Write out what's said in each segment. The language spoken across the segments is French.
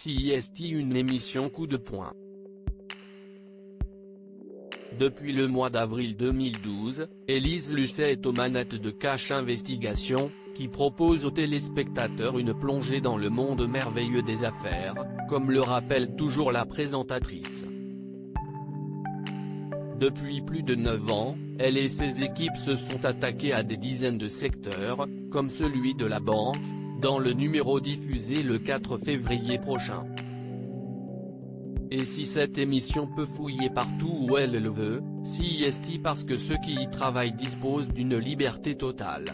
CIST, une émission coup de poing. Depuis le mois d'avril 2012, Élise Lucet est aux manettes de Cash Investigation, qui propose aux téléspectateurs une plongée dans le monde merveilleux des affaires, comme le rappelle toujours la présentatrice. Depuis plus de 9 ans, elle et ses équipes se sont attaquées à des dizaines de secteurs, comme celui de la banque, dans le numéro diffusé le 4 février prochain. Et si cette émission peut fouiller partout où elle le veut, CIST parce que ceux qui y travaillent disposent d'une liberté totale.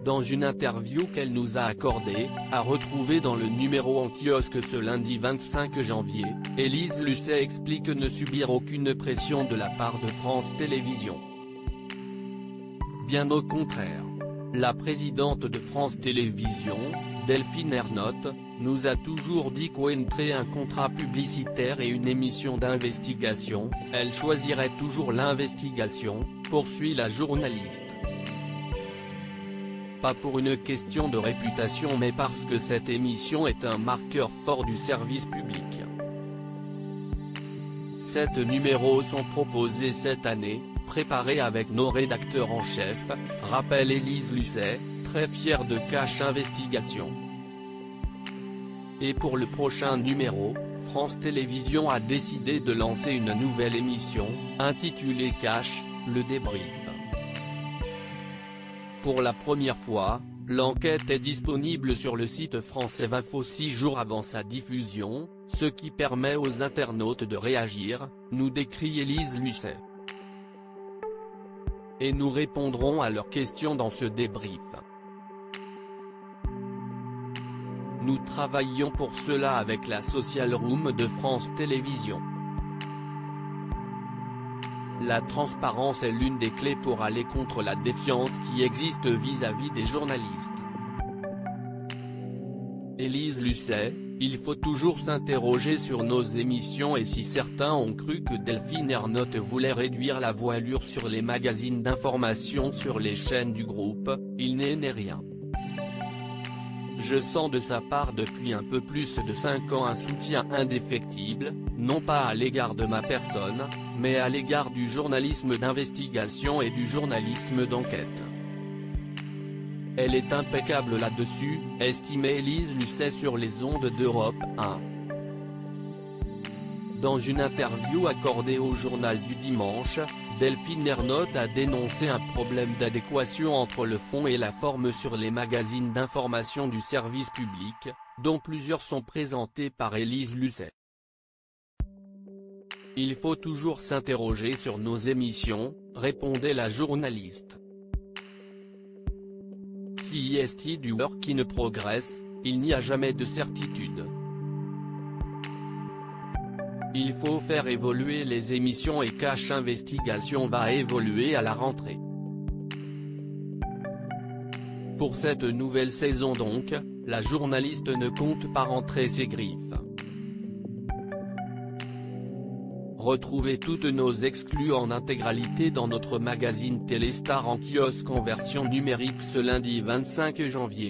Dans une interview qu'elle nous a accordée, à retrouver dans le numéro en kiosque ce lundi 25 janvier, Élise Lucet explique ne subir aucune pression de la part de France Télévisions. Bien au contraire. La présidente de France Télévisions, Delphine Ernotte, nous a toujours dit qu'entre un contrat publicitaire et une émission d'investigation, elle choisirait toujours l'investigation, poursuit la journaliste. Pas pour une question de réputation mais parce que cette émission est un marqueur fort du service public. 7 numéros sont proposés cette année, préparés avec nos rédacteurs en chef, rappelle Élise Lucet, très fière de Cash Investigation. Et pour le prochain numéro, France Télévisions a décidé de lancer une nouvelle émission, intitulée Cash, le débrief. Pour la première fois, l'enquête est disponible sur le site France Info 6 jours avant sa diffusion, ce qui permet aux internautes de réagir, nous décrit Élise Lucet. Et nous répondrons à leurs questions dans ce débrief. Nous travaillons pour cela avec la Social Room de France Télévisions. La transparence est l'une des clés pour aller contre la défiance qui existe vis-à-vis des journalistes. Élise Lucet, il faut toujours s'interroger sur nos émissions et si certains ont cru que Delphine Ernotte voulait réduire la voilure sur les magazines d'information sur les chaînes du groupe, il n'est rien. Je sens de sa part depuis un peu plus de 5 ans un soutien indéfectible, non pas à l'égard de ma personne, mais à l'égard du journalisme d'investigation et du journalisme d'enquête. Elle est impeccable là-dessus, estimait Élise Lucet sur les ondes d'Europe 1. Dans une interview accordée au Journal du Dimanche, Delphine Ernotte a dénoncé un problème d'adéquation entre le fond et la forme sur les magazines d'information du service public, dont plusieurs sont présentés par Élise Lucet. Il faut toujours s'interroger sur nos émissions, répondait la journaliste. CIST du work in progress, il n'y a jamais de certitude. Il faut faire évoluer les émissions et Cash Investigation va évoluer à la rentrée. Pour cette nouvelle saison donc, la journaliste ne compte pas rentrer ses griffes. Retrouvez toutes nos exclus en intégralité dans notre magazine Téléstar en kiosque en version numérique ce lundi 25 janvier.